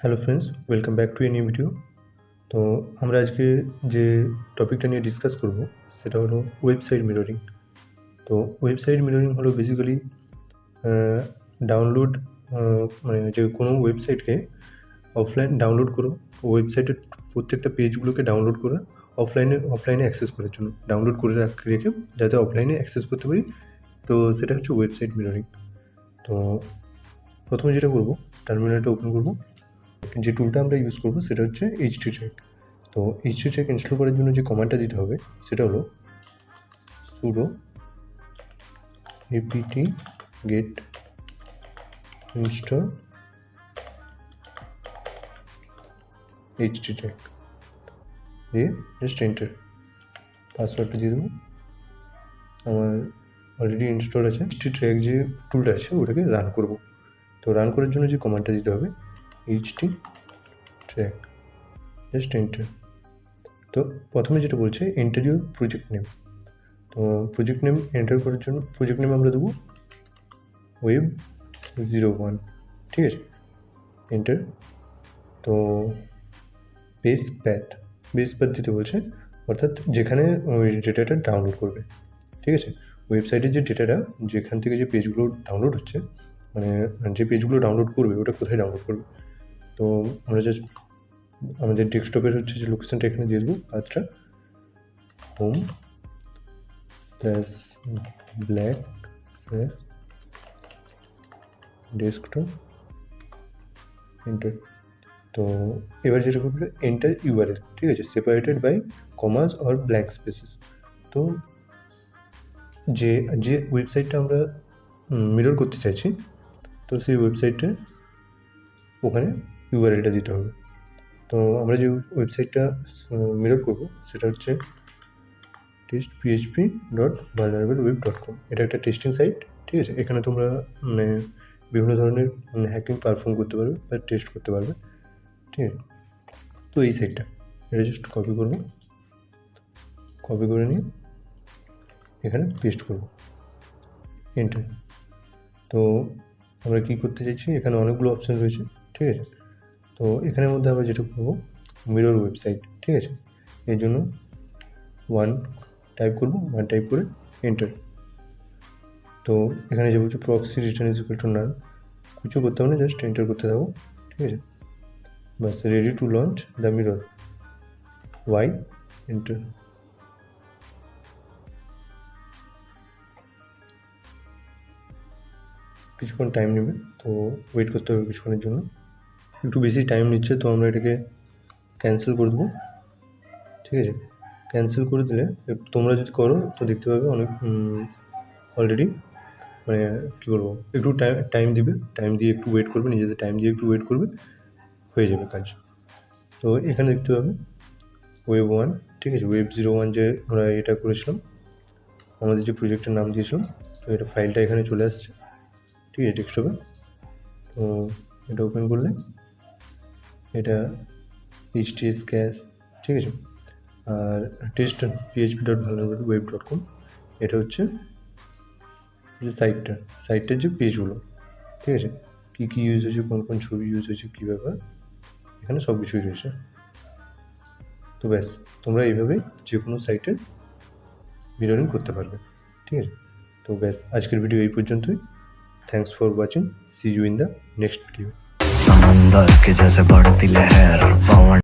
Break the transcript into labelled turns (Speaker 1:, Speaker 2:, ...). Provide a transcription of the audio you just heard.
Speaker 1: Hello friends, welcome back to a new video. তো আমরা আজকে যে টপিকটা নিয়ে ডিসকাস করব সেটা হলো ওয়েবসাইট মিররিং। তো ওয়েবসাইট মিররিং হলো বেসিক্যালি ডাউনলোড মানে যে কোনো ওয়েবসাইটকে অফলাইন ডাউনলোড করো, ওয়েবসাইটের প্রত্যেকটা পেজগুলোকে ডাউনলোড করে অফলাইনে অ্যাক্সেস করার জন্য ডাউনলোড করে রেখে যাতে অফলাইনে অ্যাক্সেস করতে পারি। তো সেটা হচ্ছে ওয়েবসাইট মিররিং। তো প্রথমে যেটা করব, টার্মিনালটা ওপেন করব। যে টুলটা আমরা ইউজ করবো সেটা হচ্ছে httrack। তো httrack ইনস্টল করার জন্য যে কমান্ডটা দিতে হবে সেটা হলো sudo apt get install httrack দিয়ে জাস্ট এন্টার, পাসওয়ার্ডটা দিয়ে দেবো। আমার অলরেডি ইনস্টল আছে। httrack যে টুলটা আছে ওটাকে রান করব। তো রান করার জন্য যে কমান্ডটা দিতে হবে httrack, জাস্ট এন্টার। তো প্রথমে যেটা বলছে এন্টার ইউর প্রজেক্ট নেম। তো প্রজেক্ট নেম এন্টার করার জন্য প্রজেক্ট নেম আমরা দেবো web01, ঠিক আছে, এন্টার। তো বেস প্যাথ দিতে বলছে, অর্থাৎ যেখানে ওই ডেটাটা ডাউনলোড করবে, ঠিক আছে। ওয়েবসাইটের যে ডেটাটা, যেখান থেকে যে পেজগুলো ডাউনলোড হচ্ছে, মানে যে পেজগুলো ডাউনলোড করবে ওটা কোথায় ডাউনলোড করবে। তো আমরা জাস্ট আমাদের ডেস্কটপের হচ্ছে যে লোকেশনটা এখানে দিয়ে দেবো, পাথটা home/black/desktop, এন্টার। তো এবার যেটা করবে এন্টার ইউআরএল, ঠিক আছে, separated by commas or blank spaces. তো যে ওয়েবসাইটটা আমরা মিরর করতে চাইছি, তো সেই ওয়েবসাইটে ওখানে ইউআরএলটা দিতে হবে। তো আমরা যে ওয়েবসাইটটা মিরর করব সেটা হচ্ছে test.php.vulnerableWeb.com। এটা একটা টেস্টিং সাইট, ঠিক আছে। এখানে তোমরা মানে বিভিন্ন ধরনের হ্যাকিং পারফর্ম করতে পারবে বা টেস্ট করতে পারবে, ঠিক আছে। তো এই সাইটটা এটা জাস্ট কপি করে নিয়ে এখানে পেস্ট করব, এন্টার। তো আমরা কী করতে চাইছি, এখানে অনেকগুলো অপশান রয়েছে, ঠিক আছে। তো এখানের মধ্যে আমরা যেটা করবো মিরর ওয়েবসাইট, ঠিক আছে। এর জন্য ওয়ান টাইপ করে এন্টার। তো এখানে যে বলছে proxy return is equal to নান, কিছু করতে হবে না, জাস্ট এন্টার করতে থাকো, ঠিক আছে। বাস ready to launch the mirror, Y, enter. কিছুক্ষণ টাইম নেবে, তো ওয়েট করতে হবে কিছুক্ষণের জন্য। একটু বেশি টাইম নিচ্ছে, তো আমরা এটাকে ক্যান্সেল করে দেবো, ঠিক আছে। ক্যান্সেল করে দিলে তোমরা যদি করো তো দেখতে পাবে অনেক অলরেডি মানে কী বলবো, একটু টাইম দিয়ে একটু ওয়েট করবে, নিজেদের টাইম দিয়ে একটু ওয়েট করবে, হয়ে যাবে কাজ। তো এখানে দেখতে পাবে web1, ঠিক আছে, web01 যে আমরা এটা করেছিলাম, আমাদের যে প্রজেক্টের নাম দিয়েছিলাম, তো এটা ফাইলটা এখানে চলে আসছে, ঠিক আছে, ডেস্কটপে। তো এটা ওপেন করলে এটা httrack ক্যাশ, ঠিক আছে। আর test.php.vulnerableWeb.com এটা হচ্ছে যে সাইটটার যে পেজগুলো, ঠিক আছে, কী ইউজ হয়েছে, কোন ছবি ইউজ হয়েছে, কী ব্যাপার, এখানে সব কিছুই রয়েছে। তো ব্যাস, তোমরা এইভাবে যে কোনো সাইটের মিররিং করতে পারবে, ঠিক আছে। তো ব্যাস, আজকের ভিডিও এই পর্যন্তই। Thanks for watching, see you in the next video.
Speaker 2: समंदर के जैसे बढ़ती लहर